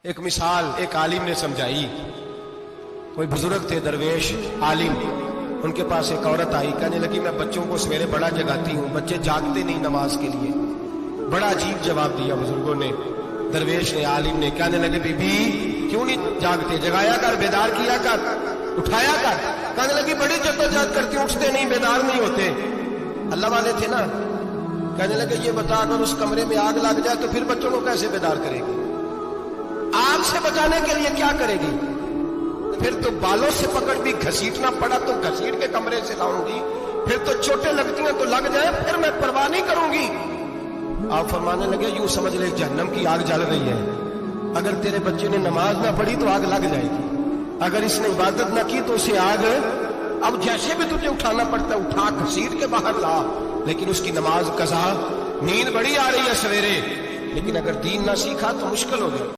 एक मिसाल एक आलिम ने समझाई। कोई बुजुर्ग थे, दरवेश आलिम, उनके पास एक औरत आई, कहने लगी मैं बच्चों को सवेरे बड़ा जगाती हूँ, बच्चे जागते नहीं नमाज के लिए। बड़ा अजीब जवाब दिया बुजुर्गों ने, दरवेश ने, आलिम ने। कहने लगे बीबी क्यों नहीं जागते, जगाया कर, बेदार किया कर, उठाया कर। कहने लगी बड़ी जद्दोजहद करती, उठते नहीं, बेदार नहीं होते। अल्लाह वाले थे ना। कहने लगे ये बता, अगर उस कमरे में आग लग जाए तो फिर बच्चों को कैसे बेदार करेगी? आग से बचाने के लिए क्या करेगी? फिर तो बालों से पकड़ भी घसीटना पड़ा तो घसीट के कमरे से लाऊंगी, फिर तो चोटें लगती हैं तो लग जाए, फिर मैं परवाह नहीं करूंगी। आप फरमाने लगे यूं समझ ले जहन्नम की आग जल रही है, अगर तेरे बच्चे ने नमाज ना पढ़ी तो आग लग जाएगी, अगर इसने इबादत ना की तो उसे आग, अब जैसे भी तुझे उठाना पड़ता है उठा घसीट के बाहर ला, लेकिन उसकी नमाज कज़ा। नींद बड़ी आ रही है सवेरे, लेकिन अगर दीन ना सीखा तो मुश्किल हो गई।